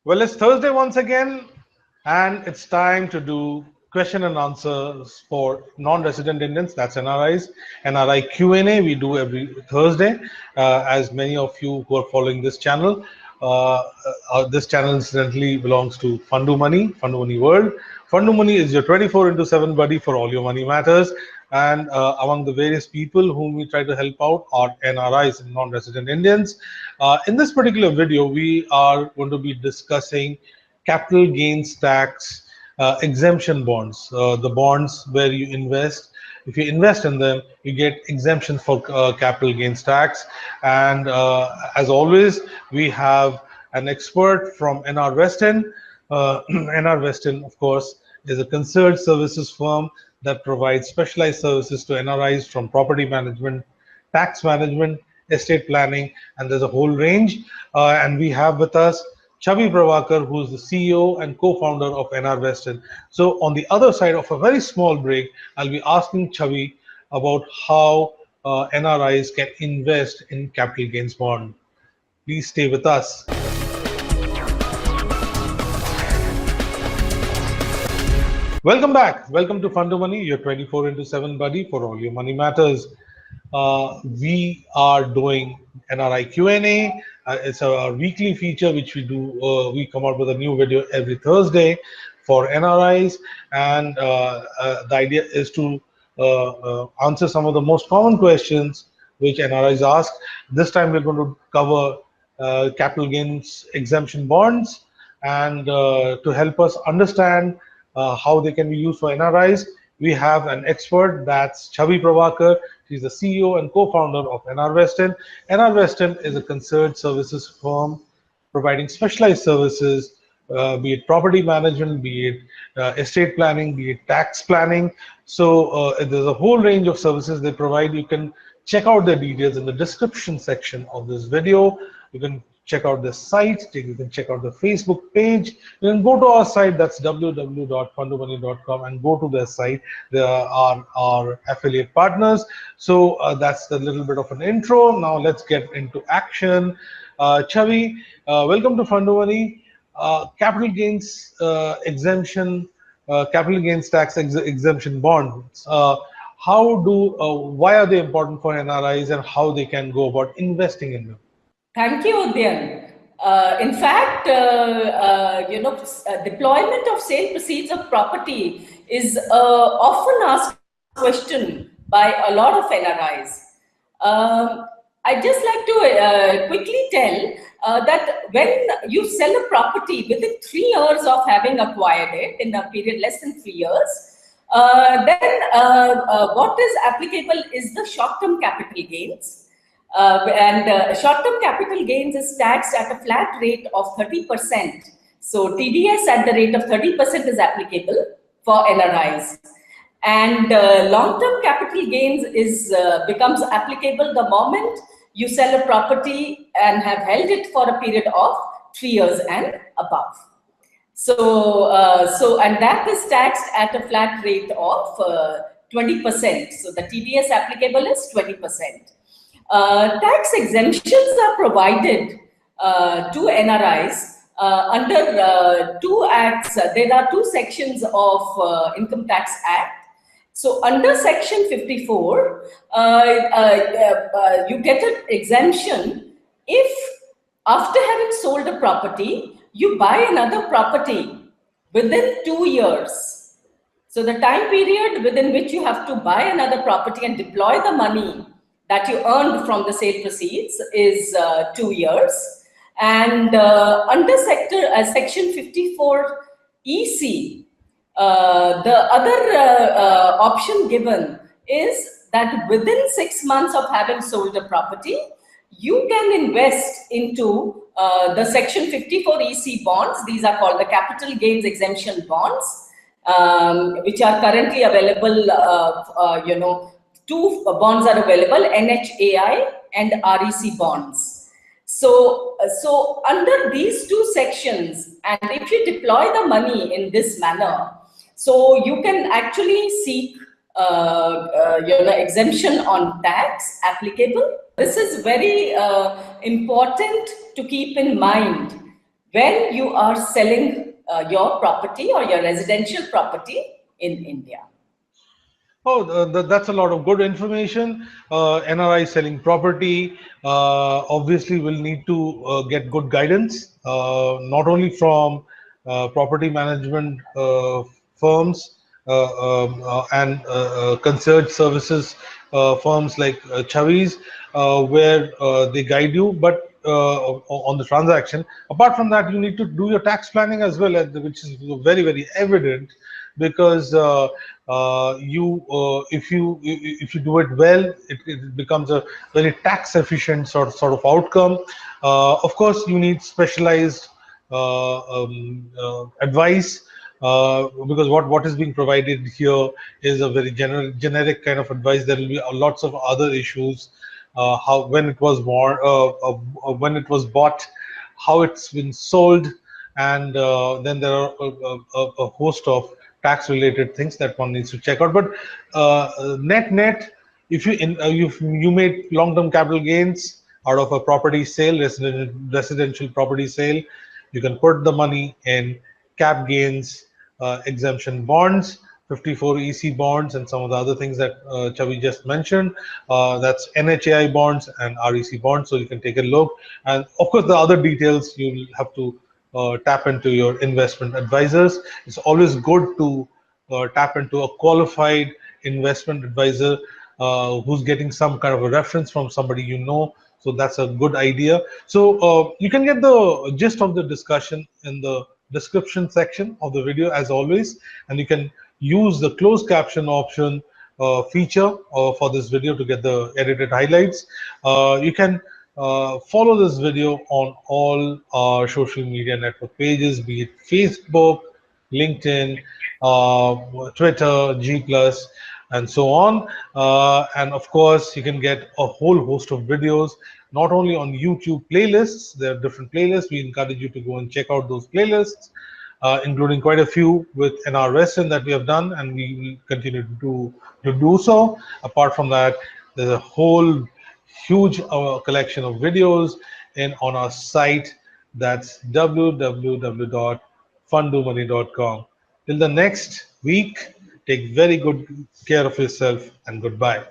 Well, it's Thursday once again, and it's time to do question and answers for non-resident Indians. That's NRIs. NRI Q&A we do every Thursday. As many of you who are following this channel, this channel incidentally belongs to FundooMoney World. FundooMoney is your 24/7 buddy for all your money matters. And among the various people whom we try to help out are NRIs and non-resident Indians. In this particular video, we are going to be discussing capital gains tax exemption bonds, the bonds where you invest. If you invest in them, you get exemptions for capital gains tax. And as always, we have an expert from NR Weston. NR Weston, of course, is a concierge services firm that provides specialized services to NRIs from property management, tax management, estate planning, and there's a whole range. And we have with us Chavi Pravakar, who's the CEO and co-founder of NR Weston. So on the other side of a very small break, I'll be asking Chavi about how NRIs can invest in capital gains bond. Please stay with us. Welcome back. Welcome to FundooMoney, your 24/7 buddy for all your money matters. We are doing NRI Q&A. It's a weekly feature which we do. We come out with a new video every Thursday for NRIs, and the idea is to answer some of the most common questions which NRIs ask. This time we're going to cover capital gains exemption bonds, and to help us understand how they can be used for NRIs, we have an expert, that's Chavi Pravakar. She's the CEO and co-founder of NR Weston. NR Weston is a concierge services firm providing specialized services, be it property management, be it estate planning, be it tax planning. So there's a whole range of services they provide. You can check out the details in the description section of this video. You can check out the site, you can check out the Facebook page, you can go to our site, that's www.fundoomoney.com, and go to their site. There are our affiliate partners. So that's a little bit of an intro. Now let's get into action. Chavi, welcome to FundooMoney. Capital gains exemption, capital gains tax exemption bonds. Why are they important for NRIs, and how they can go about investing in them? Thank you, Udyan. In fact, deployment of sale proceeds of property is often asked question by a lot of NRIs. I'd just like to quickly tell that when you sell a property within 3 years of having acquired it, in a period less than 3 years, then what is applicable is the short-term capital gains. Short-term capital gains is taxed at a flat rate of 30%. So TDS at the rate of 30% is applicable for NRIs. And long-term capital gains becomes applicable the moment you sell a property and have held it for a period of 3 years and above. And that is taxed at a flat rate of 20%. So the TDS applicable is 20%. Tax exemptions are provided to NRIs under 2 acts. There are 2 sections of Income Tax Act. So under Section 54, you get an exemption if after having sold a property, you buy another property within 2 years. So the time period within which you have to buy another property and deploy the money that you earned from the sale proceeds is 2 years. And under Section 54 EC, the other option given is that within 6 months of having sold a property, you can invest into the Section 54 EC bonds. These are called the capital gains exemption bonds, which are currently available. 2 bonds are available, NHAI and REC bonds. So under these 2 sections, and if you deploy the money in this manner, so you can actually seek exemption on tax applicable. This is very important to keep in mind, when you are selling your property or your residential property in India. Oh, that's a lot of good information. NRI selling property obviously will need to get good guidance, not only from property management firms and concierge services firms like Chavis, where they guide you, but on the transaction. Apart from that, you need to do your tax planning as well, which is very, very evident because if you do it well, it becomes a very tax efficient sort of outcome. Of course, you need specialized advice because what is being provided here is a very generic kind of advice. There will be lots of other issues, how when it was when it was bought, how it's been sold, and then there are a host of tax related things that one needs to check out. But net, if you made long term capital gains out of a property sale, residential property sale, you can put the money in cap gains, exemption bonds, 54 EC bonds, and some of the other things that Chavi just mentioned. That's NHAI bonds and REC bonds. So you can take a look. And of course, the other details you'll have to tap into your investment advisors. It's always good to tap into a qualified investment advisor who's getting some kind of a reference from somebody you know. So that's a good idea. So you can get the gist of the discussion in the description section of the video as always, and you can use the closed caption option feature for this video to get the edited highlights. You can follow this video on all our social media network pages, be it Facebook, LinkedIn, Twitter, G+, and so on. And of course, you can get a whole host of videos, not only on YouTube playlists. There are different playlists. We encourage you to go and check out those playlists, including quite a few with NRIs that we have done, and we will continue to do so. Apart from that, there's a whole huge collection of videos on our site. That's www.fundoomoney.com. Till the next week, take very good care of yourself and goodbye.